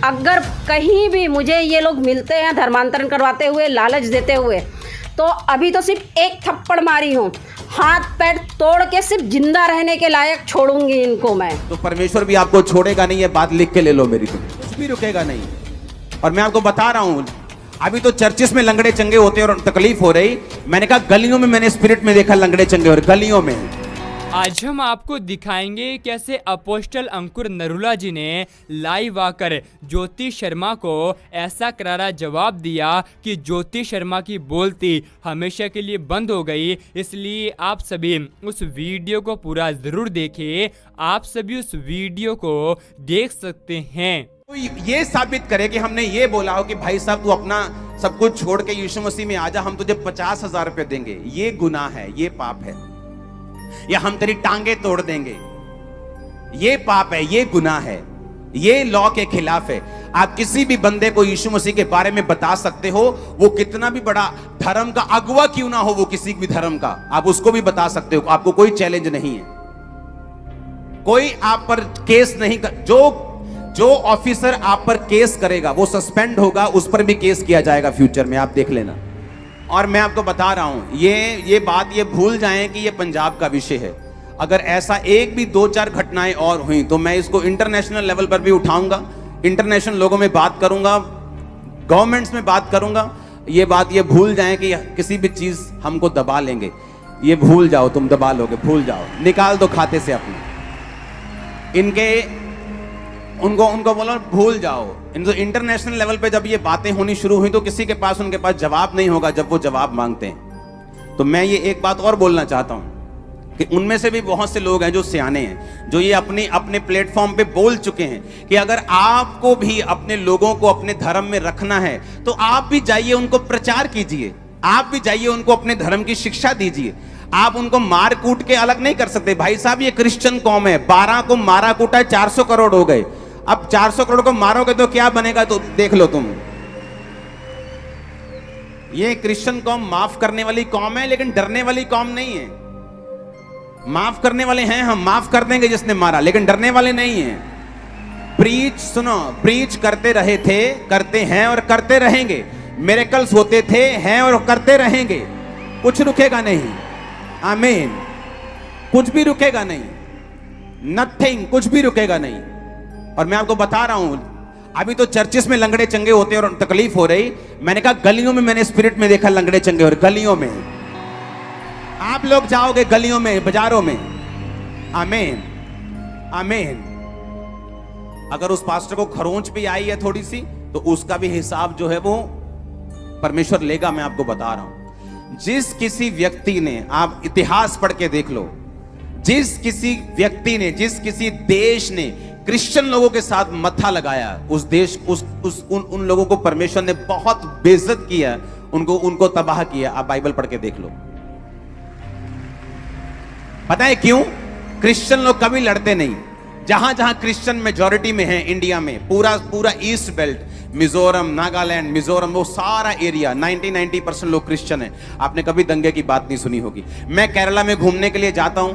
अगर कहीं भी मुझे ये लोग मिलते हैं धर्मांतरण करवाते हुए, लालच देते हुए, तो अभी तो सिर्फ एक थप्पड़ मारी हूँ, हाथ पैर तोड़ के सिर्फ जिंदा रहने के लायक छोड़ूंगी इनको मैं। तो परमेश्वर भी आपको छोड़ेगा नहीं, ये बात लिख के ले लो मेरी, तुम कुछ भी रुकेगा नहीं। और मैं आपको बता रहा हूं, अभी तो चर्चिस में लंगड़े चंगे होते हैं और तकलीफ हो रही, मैंने कहा गलियों में मैंने स्पिरिट में देखा लंगड़े चंगे और गलियों में। आज हम आपको दिखाएंगे कैसे अपोस्टल अंकुर नरूला जी ने लाइव आकर ज्योति शर्मा को ऐसा करारा जवाब दिया कि ज्योति शर्मा की बोलती हमेशा के लिए बंद हो गई। इसलिए आप सभी उस वीडियो को पूरा जरूर देखें, आप सभी उस वीडियो को देख सकते हैं। तो ये साबित करे कि हमने ये बोला हो कि भाई साहब तू अपना सब कुछ छोड़ के यीशु मसीह में आ जा, हम तुझे 50,000 रुपए देंगे, ये गुनाह है, ये पाप है। या हम तेरी टांगे तोड़ देंगे, ये पाप है, ये गुनाह है, ये लॉ के खिलाफ है। आप किसी भी बंदे को यीशु मसीह के बारे में बता सकते हो, वो कितना भी बड़ा धर्म का अगुवा क्यों ना हो, वो किसी भी धर्म का, आप उसको भी बता सकते हो, आपको कोई चैलेंज नहीं है। कोई आप पर केस नहीं कर, जो ऑफिसर आप पर केस करेगा वो सस्पेंड होगा, उस पर भी केस किया जाएगा फ्यूचर में, आप देख लेना। और मैं आपको बता रहा हूं, ये बात ये भूल जाएं कि ये पंजाब का विषय है। अगर ऐसा एक भी 2-4 घटनाएं और हुई तो मैं इसको इंटरनेशनल लेवल पर भी उठाऊंगा, इंटरनेशनल लोगों में बात करूंगा, गवर्नमेंट्स में बात करूंगा। ये बात ये भूल जाएं कि किसी भी चीज हमको दबा लेंगे, ये भूल जाओ, तुम दबा लोगे, भूल जाओ, निकाल दो खाते से अपने, उनको बोलो भूल जाओ। इंटरनेशनल लेवल पे जब ये बातें होनी शुरू हुई तो किसी के पास उनके पास जवाब नहीं होगा जब वो जवाब मांगते हैं। तो मैं ये एक बात और बोलना चाहता हूं कि उनमें से भी बहुत से लोग हैं जो सियाने हैं, जो ये अपने प्लेटफॉर्म पे बोल चुके हैं कि अगर आपको भी अपने लोगों को अपने धर्म में रखना है तो आप भी जाइए, उनको प्रचार कीजिए, आप भी जाइए, उनको अपने धर्म की शिक्षा दीजिए। आप उनको मार कूट के अलग नहीं कर सकते। भाई साहब ये क्रिश्चियन कौम है, 12 को मारा कूटा 400 करोड़ हो गए, अब 400 करोड़ को मारोगे तो क्या बनेगा, तो देख लो तुम। ये क्रिश्चियन कौम माफ करने वाली कौम है, लेकिन डरने वाली कौम नहीं है। माफ करने वाले हैं हम, माफ कर देंगे जिसने मारा, लेकिन डरने वाले नहीं हैं। प्रीच सुनो, प्रीच करते रहे थे, करते हैं और करते रहेंगे। मिरेकल्स होते थे, हैं और करते रहेंगे, कुछ रुकेगा नहीं। आमीन। कुछ भी रुकेगा नहीं, नथिंग, कुछ भी रुकेगा नहीं। और मैं आपको बता रहा हूं, अभी तो चर्चिस में लंगड़े चंगे होते हैं और तकलीफ हो रही, मैंने कहा गलियों में मैंने स्पिरिट में देखा लंगड़े चंगे, और गलियों में आप लोग जाओगे, गलियों में, बाजारों में। आमीन, आमीन। अगर उस पास्टर को खरोंच भी आई है थोड़ी सी, तो उसका भी हिसाब जो है वो परमेश्वर लेगा। मैं आपको बता रहा हूं, जिस किसी व्यक्ति ने, आप इतिहास पढ़ के देख लो, जिस किसी व्यक्ति ने, जिस किसी देश ने क्रिश्चियन लोगों के साथ मत्था लगाया, उस देश, उन लोगों को परमेश्वर ने बहुत बेइज्जत किया, उनको तबाह किया। आप बाइबल पढ़ के देख लो। पता है क्यों? क्रिश्चियन लोग कभी लड़ते नहीं। जहां जहां क्रिश्चियन मेजॉरिटी में है इंडिया में, पूरा ईस्ट बेल्ट, मिजोरम, नागालैंड, मिजोरम, वो सारा एरिया 90% लोग क्रिश्चियन हैं। आपने कभी दंगे की बात नहीं सुनी होगी। मैं केरला में घूमने के लिए जाता हूं,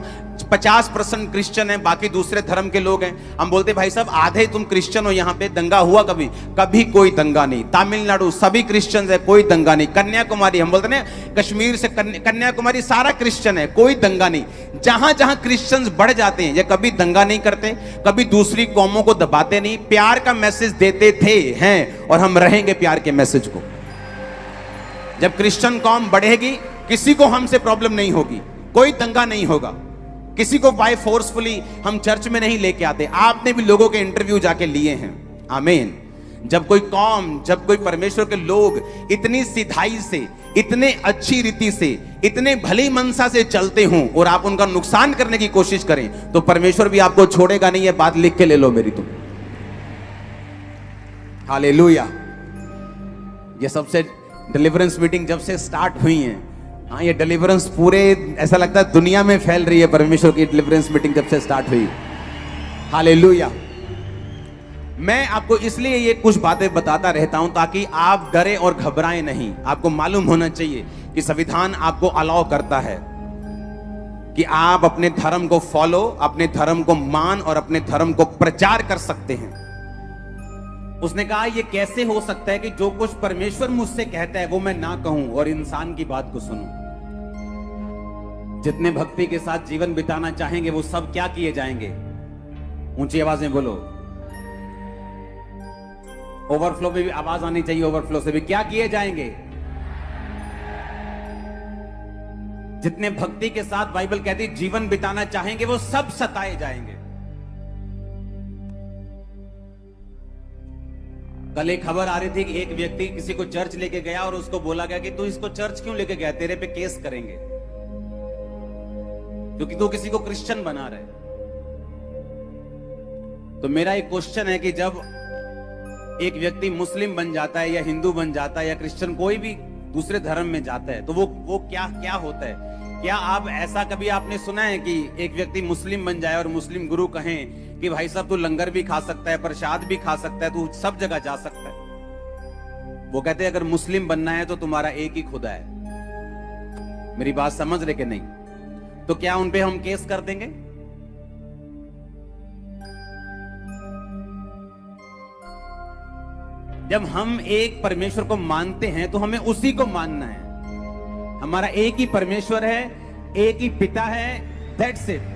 50% क्रिश्चियन है, बाकी दूसरे धर्म के लोग हैं। हम बोलते भाई साहब आधे तुम क्रिश्चियन हो, यहाँ पे दंगा हुआ कभी? कभी कोई दंगा नहीं। तमिलनाडु सभी क्रिश्चियन है, कोई दंगा नहीं। कन्याकुमारी, हम बोलते ना कश्मीर से कन्याकुमारी सारा क्रिश्चियन है, कोई दंगा नहीं। जहां जहां क्रिश्चियंस बढ़ जाते हैं, ये कभी दंगा नहीं करते, कभी दूसरी कौमों को दबाते नहीं, प्यार का मैसेज देते थे, हैं, और हम रहेंगे प्यार के मैसेज को। जब क्रिश्चियन कौम बढ़ेगी, किसी को हमसे प्रॉब्लम नहीं होगी, कोई दंगा नहीं होगा, किसी को बाय फोर्सफुली हम चर्च में नहीं लेके आते। आपने भी लोगों के इंटरव्यू जाके लिए हैं। आमीन। जब कोई कौम, जब कोई परमेश्वर के लोग इतनी सिधाई से, इतने अच्छी रीति से, इतने भली मनसा से चलते हों और आप उनका नुकसान करने की कोशिश करें, तो परमेश्वर भी आपको छोड़ेगा नहीं। ये बात लिख के ले लो मेरी तुम। हालेलुया। ये सबसे डिलीवरेंस मीटिंग जब से स्टार्ट हुई है, हाँ, ये डिलीवरेंस पूरे ऐसा लगता है दुनिया में फैल रही है। परमेश्वर की डिलीवरेंस मीटिंग जब से स्टार्ट हुई, हालेलुया। मैं आपको इसलिए ये कुछ बातें बताता रहता हूं ताकि आप डरे और घबराएं नहीं। आपको मालूम होना चाहिए कि संविधान आपको अलाउ करता है कि आप अपने धर्म को फॉलो, अपने धर्म को मान और अपने धर्म को प्रचार कर सकते हैं। उसने कहा ये कैसे हो सकता है कि जो कुछ परमेश्वर मुझसे कहता है वो मैं ना कहूं और इंसान की बात को सुनूं। जितने भक्ति के साथ जीवन बिताना चाहेंगे वो सब क्या किए जाएंगे? ऊंची आवाज में बोलो। ओवरफ्लो में भी आवाज आनी चाहिए, ओवरफ्लो से भी। क्या किए जाएंगे? जितने भक्ति के साथ बाइबल कहती जीवन बिताना चाहेंगे वो सब सताए जाएंगे। कल एक खबर आ रही थी कि एक व्यक्ति किसी को चर्च लेके गया और उसको बोला गया कि तू इसको चर्च क्यों लेके गया, तेरे पे केस करेंगे क्योंकि तू किसी को क्रिश्चियन बना रहा है। तो मेरा एक क्वेश्चन है कि जब एक व्यक्ति मुस्लिम बन जाता है या हिंदू बन जाता है या क्रिश्चियन कोई भी दूसरे धर्म में जाता है तो वो क्या होता है? क्या आप ऐसा कभी आपने सुना है कि एक व्यक्ति मुस्लिम बन जाए और मुस्लिम गुरु कहें कि भाई साहब तू लंगर भी खा सकता है, प्रसाद भी खा सकता है, तू सब जगह जा सकता है? वो कहते हैं अगर मुस्लिम बनना है तो तुम्हारा एक ही खुदा है। मेरी बात समझ रहे कि नहीं? तो क्या उन पे हम केस कर देंगे? जब हम एक परमेश्वर को मानते हैं तो हमें उसी को मानना है। हमारा एक ही परमेश्वर है, एक ही पिता है, दैट्स इट।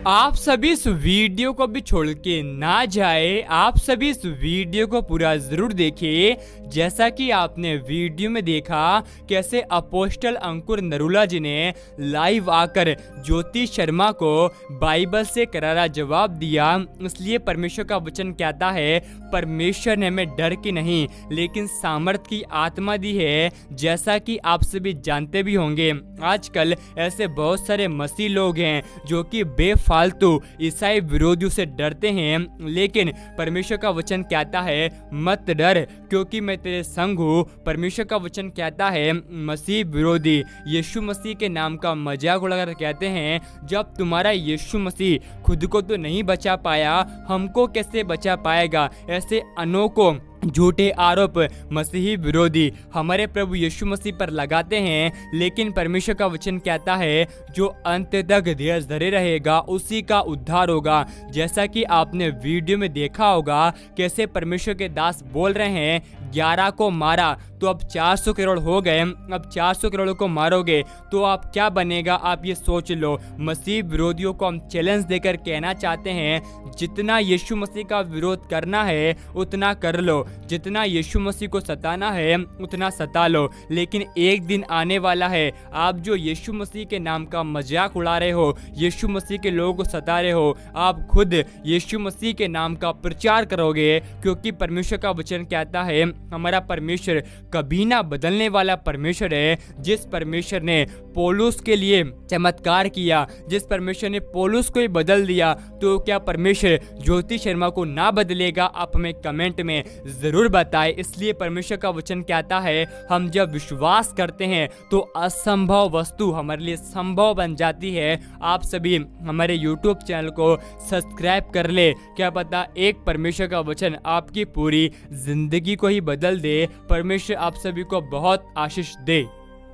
आप सभी इस वीडियो को भी छोड़ के ना जाए, आप सभी इस वीडियो को पूरा जरूर देखिए। जैसा कि आपने वीडियो में देखा कैसे अपोस्टल अंकुर नरूला जी ने लाइव आकर ज्योति शर्मा को बाइबल से करारा जवाब दिया। इसलिए परमेश्वर का वचन कहता है परमेश्वर ने हमें डर की नहीं लेकिन सामर्थ की आत्मा दी है। जैसा कि आप सभी जानते भी होंगे आजकल ऐसे बहुत सारे मसीह लोग हैं जो कि बेफालतू ईसाई विरोधियों से डरते हैं, लेकिन परमेश्वर का वचन कहता है मत डर क्योंकि मैं तेरे संग हूँ। परमेश्वर का वचन कहता है मसीह विरोधी यीशु मसीह के नाम का मजाक उड़ाकर कहते हैं जब तुम्हारा यीशु मसीह खुद को तो नहीं बचा पाया, हमको कैसे बचा पाएगा? ऐसे अनोखों झूठे आरोप मसीही विरोधी हमारे प्रभु यीशु मसीह पर लगाते हैं, लेकिन परमेश्वर का वचन कहता है जो अंत तक धैर्य धरे रहेगा उसी का उद्धार होगा। जैसा कि आपने वीडियो में देखा होगा कैसे परमेश्वर के दास बोल रहे हैं 11 को मारा तो अब 400 करोड़ हो गए, अब 400 करोड़ को मारोगे तो आप क्या बनेगा? आप ये सोच लो। मसीह विरोधियों को हम चैलेंज देकर कहना चाहते हैं जितना यीशु मसीह का विरोध करना है उतना कर लो, जितना यीशु मसीह को सताना है उतना सता लो, लेकिन एक दिन आने वाला है आप जो यीशु मसीह के नाम का मजाक उड़ा रहे हो, यीशु मसीह के लोगों को सता रहे हो, आप खुद यीशु मसीह के नाम का प्रचार करोगे क्योंकि परमेश्वर का वचन कहता है हमारा परमेश्वर कभी ना बदलने वाला परमेश्वर है। जिस परमेश्वर ने पौलुस के लिए चमत्कार किया, जिस परमेश्वर ने पौलुस को ही बदल दिया, तो क्या परमेश्वर ज्योति शर्मा को ना बदलेगा? आप हमें कमेंट में जरूर बताएं। इसलिए परमेश्वर का वचन कहता है हम जब विश्वास करते हैं तो असंभव वस्तु हमारे लिए संभव बन जाती है। आप सभी हमारे YouTube चैनल को सब्सक्राइब कर ले, क्या पता एक परमेश्वर का वचन आपकी पूरी जिंदगी को ही बदल दे। परमेश्वर आप सभी को बहुत आशीष दे।